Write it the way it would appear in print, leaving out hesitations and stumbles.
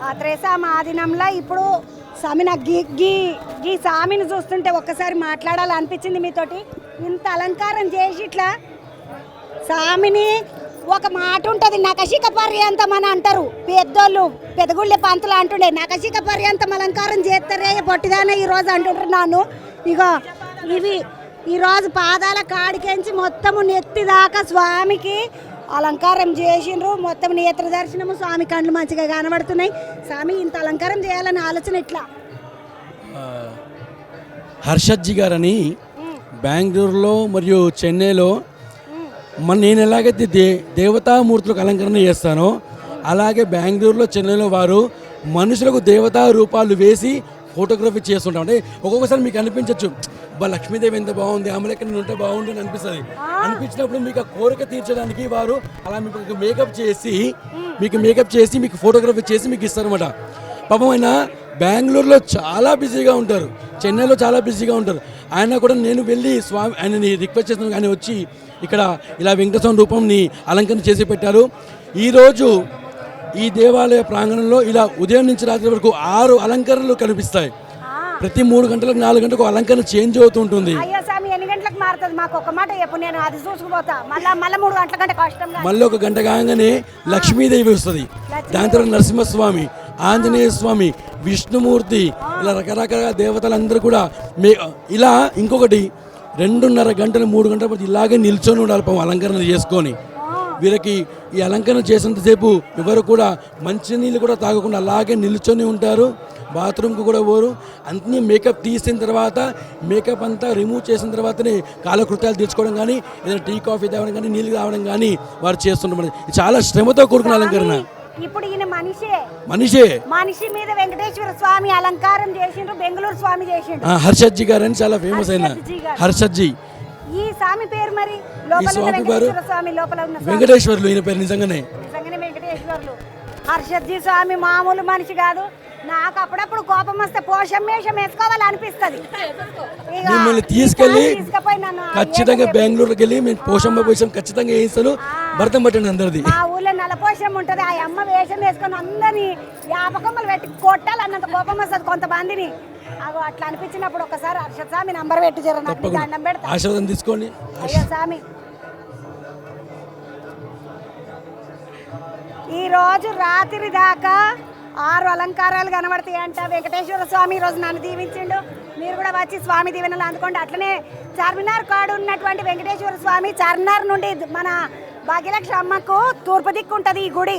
ఆ త్రేసామ ఆధీనంలో ఇప్పుడు స్వామి నాకు గీ స్వామిని చూస్తుంటే ఒక్కసారి మాట్లాడాలనిపించింది మీతోటి. ఇంత అలంకారం చేసి ఇట్లా స్వామిని ఒక మాట ఉంటుంది, నకశిక పర్యంతం అని అంటారు పెద్దోళ్ళు, పెదగుళ్ళే పంతులు అంటుండే నకశిక పర్యంతం అలంకారం చేస్తారే పొట్టిదానే ఈరోజు అంటుంటారు నన్ను. ఇగో ఇవి ఈరోజు పాదాల కాడికెంచి మొత్తము నెత్తి దాకా స్వామికి అలంకారం చేసిండ్రు. మొత్తం నేత్ర దర్శనము, స్వామి కళ్ళు మంచిగా కనబడుతున్నాయి. స్వామి ఇంత అలంకారం చేయాలని ఆలోచన ఎట్లా? హర్షద్జీ గారని బెంగళూరులో మరియు చెన్నైలో నేను ఎలాగైతే దేవతామూర్తులకు అలంకరణ చేస్తానో అలాగే బెంగళూరులో చెన్నైలో వారు మనుషులకు దేవతా రూపాలు వేసి ఫోటోగ్రఫీ చేస్తుంటాం. అంటే ఒక్కొక్కసారి మీకు అనిపించవచ్చు, లక్ష్మీదేవి ఎంత బాగుంది, ఆమె లెక్క నేను ఉంటే బాగుంది అని అనిపించినప్పుడు మీకు ఆ కోరిక తీర్చడానికి వారు అలా మీకు మేకప్ చేసి మీకు ఫోటోగ్రఫీ చేసి మీకు ఇస్తారన్నమాట. పాపం ఆయన బెంగళూరులో చాలా బిజీగా ఉంటారు, చెన్నైలో చాలా బిజీగా ఉంటారు. ఆయన కూడా నేను వెళ్ళి స్వామి ఆయనని రిక్వెస్ట్ చేస్తున్నాను, ఆయన వచ్చి ఇక్కడ ఇలా వెంకటేశ్వర రూపంని అలంకరణ చేసి పెట్టారు. ఈరోజు ఈ దేవాలయ ప్రాంగణంలో ఇలా ఉదయం నుంచి రాత్రి వరకు 6 అలంకరణలు కనిపిస్తాయి. ప్రతి 3 గంటలకు 4 గంటలకు అలంకరణ చేంజ్ అవుతూ ఉంటుంది. మళ్ళీ 1 గంట కాగానే లక్ష్మీదేవి వస్తుంది, దాని తర్వాత నరసింహస్వామి, ఆంజనేయ స్వామి, విష్ణుమూర్తి, ఇలా రకరకాల దేవతలందరూ కూడా ఇలా ఇంకొకటి 2.5 గంటలు 3 గంటల పాటు ఇలాగే నిల్చొని ఉండాలి అలంకరణ చేసుకొని. వీరికి ఈ అలంకరణ చేసినంతసేపు ఎవరు కూడా మంచినీళ్ళు కూడా తాగకుండా అలాగే నిల్చొని ఉంటారు. బాత్రూమ్కి కూడా పోరు. అన్నీ మేకప్ తీసిన తర్వాత, మేకప్ అంతా రిమూవ్ చేసిన తర్వాతనే కాలకృత్యాలు తీర్చుకోవడం కానీ, ఏదైనా టీ కాఫీ తాగడం కానీ, నీళ్ళు తాగడం కానీ వారు చేస్తుంటారు. చాలా శ్రమతో కూడుకున్న అలంకరణ. ఇప్పుడు ఈయన మనిషి మీద వెంకటేశ్వర స్వామి అలంకారం చేసిండ్రు, బెంగళూరు స్వామి చేసిండ్రు. హర్షద్జీ గారు అని చాలా ఫేమస్ అయిన హర్షద్జీ. ఈ స్వామి పేరు మరి వెంకటేశ్వర్లు, ఈయన పేరు నిజంగానే వెంకటేశ్వర్లు. హర్షద్జీ స్వామి మామూలు మనిషి కాదు. నాకు అప్పుడప్పుడు కోపం వస్తే పోషం వేసుకోవాలి అనిపిస్తుంది. మిమ్మల్ని తీసుకెళ్ళి ఖచ్చితంగా బెంగళూరుకి వెళ్ళి మేము పోషమ్మ వేషం ఖచ్చితంగా వేయిస్తాను. భర్తం పట్టండి అందరిది. మా ఊళ్ళో నలపోషం ఉంటుంది, ఆ అమ్మ వేషం వేసుకొని అందరినీ యాపకమ్మలు పెట్టి కొట్టాలి అన్నంత కోపం వస్తుంది కొంతమందిని. అట్లా అనిపించినప్పుడు ఒకసారి హర్షద్ స్వామి నంబర్ పెట్టి దండం పెడతా, ఆశీర్వాదం తీసుకోండి. అయ్యో స్వామి, ఈ రోజు రాత్రి దాకా 6 అలంకారాలు కనబడతాయి అంట. వెంకటేశ్వర స్వామి ఈ రోజు నన్ను దీవించిండు. మీరు కూడా వచ్చి స్వామి దీవెనలు అందుకోండి. అట్లనే చార్మినార్ కాడు ఉన్నటువంటి వెంకటేశ్వర స్వామి, చార్మినార్ నుండి మన భాగ్యలక్ష్మి అమ్మకు తూర్పు దిక్కు ఉంటుంది ఈ గుడి.